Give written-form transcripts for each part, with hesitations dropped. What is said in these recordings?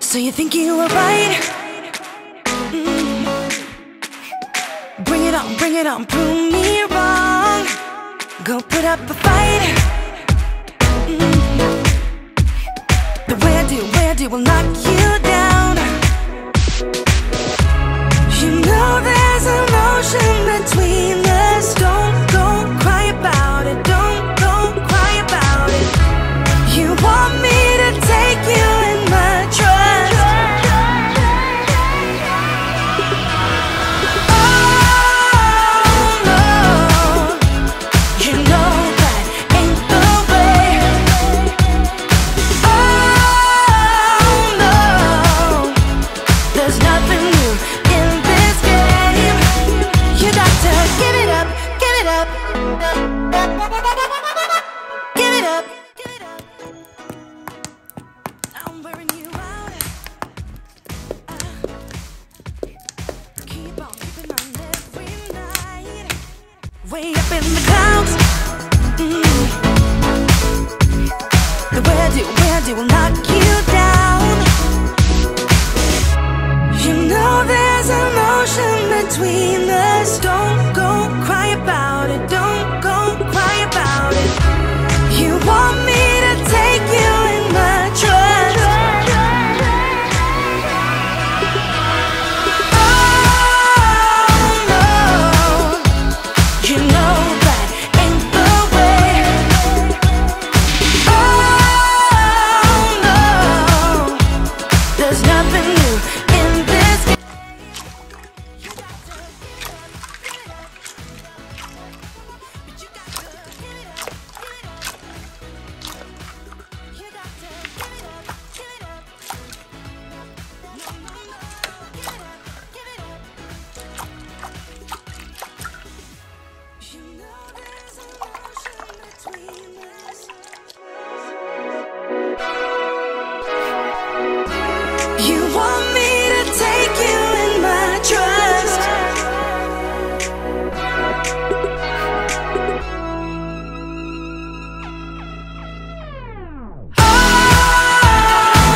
So you think you were right? Bring it on, prove me wrong. Go put up a fight. The way I do will knock you down. You know there's emotion between us. Don't go cry about it. Don't go cry about it. You want me to take you in my trust. Oh no, you know that ain't the way. Oh no, there's nothing new in this game. You got to give it up, give it up, give it up, give it up. I'm wearing you out. Keep on keeping on every night. Way up in the clouds. The way I do will knock you down. You know there's emotion between us. Don't go cry about it. Don't go cry about it. You want me to take you in my trust. Oh no, you know that ain't the way. Oh no, there's nothing new in this game. You got to give it up, give it up. But you got to give it up, give it up. You got to give it up, give it up. No, no, no, give it up, give it up. You know there's emotion between us. You want me to take you in my trust.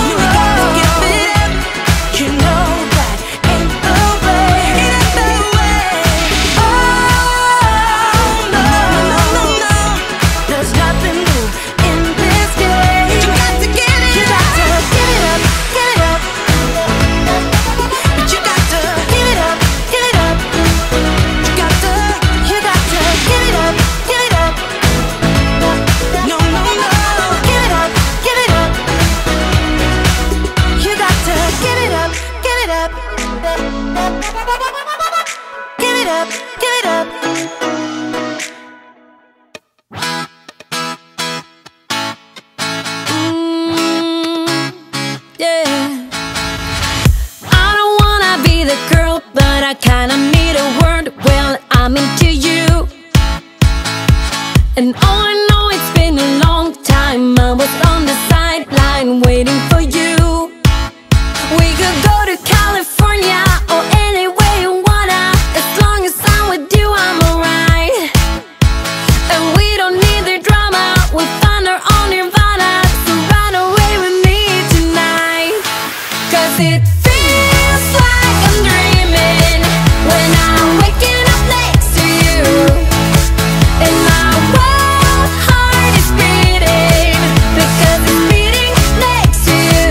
You got to give it up. You know that ain't the way. Ain't the way. Oh no, no, no, no. There's nothing new in this game. You got to give it up. You got to give it up, give it up. But you got to give it up, give it up. You got to give it up, give it up. No, no, no, give it up, give it up. You got to give it up, give it up. Give it up, give it up. Yeah. I don't wanna be the girl, but I kinda need a word. Well, I'm into you. And all I know, it's been a long time. I was on the sideline waiting for you. We could go to California or anywhere you wanna. As long as I'm with you, I'm alright. And we don't need the drama. We'll find our own nirvana. So run away with me tonight. 'Cause it feels like I'm dreaming when I'm waking up next to you. And my wild heart is beating because it's beating next to you.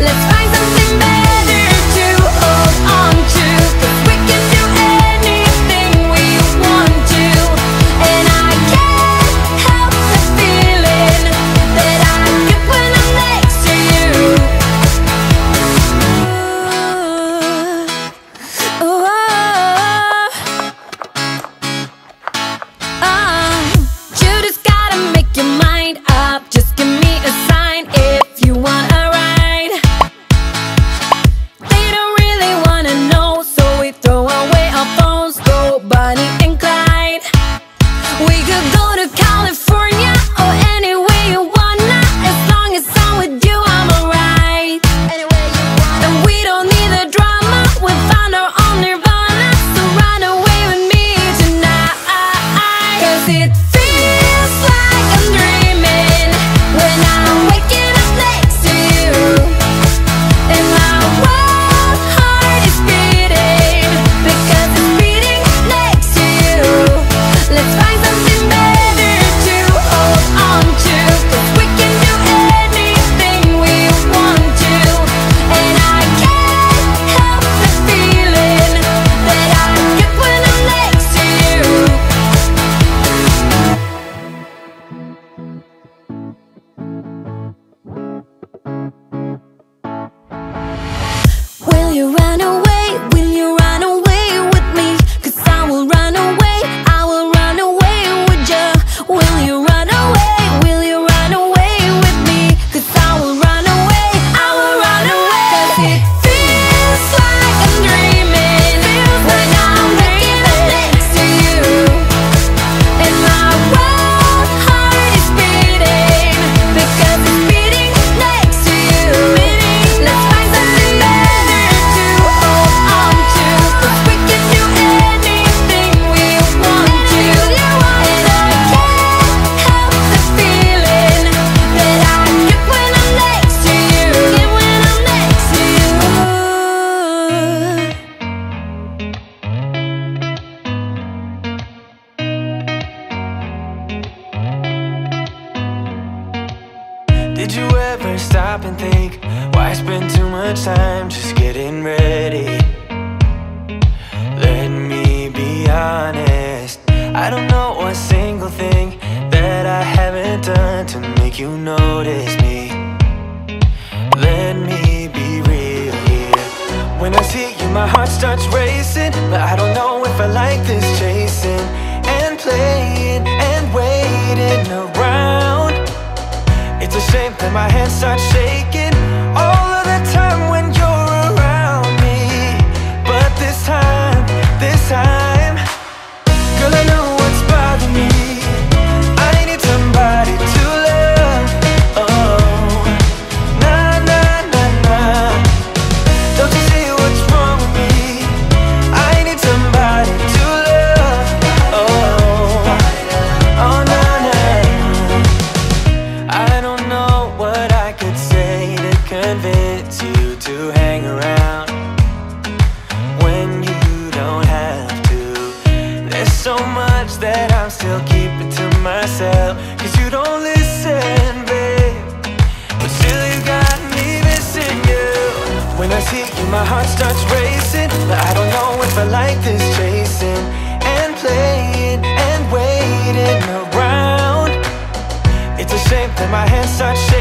Let's find something better to hold on to. 'Cause we can do anything we want to. And I can't help the feeling that I get when I'm next to you. cause I'm just getting ready. Let me be honest, I don't know a single thing that I haven't done to make you notice me. Let me be real here. When I see you my heart starts racing, but I don't know if I like this chasing and playing and waiting around. It's a shame that my hands start shaking all of the time when you're around me. But this time, girl, I know what's bothering me. I need somebody to love. Oh, nah, nah, nah, nah. Don't you see what's wrong with me? I need somebody to love. Oh, oh, nah, nah. I don't know what I could say to convince you to hang around when you don't have to. There's so much that I'm still keeping to myself, cause you don't listen, babe. But still you got me missing you. When I see you my heart starts racing, but I don't know if I like this chasing and playing and waiting around. It's a shame that my hands start shaking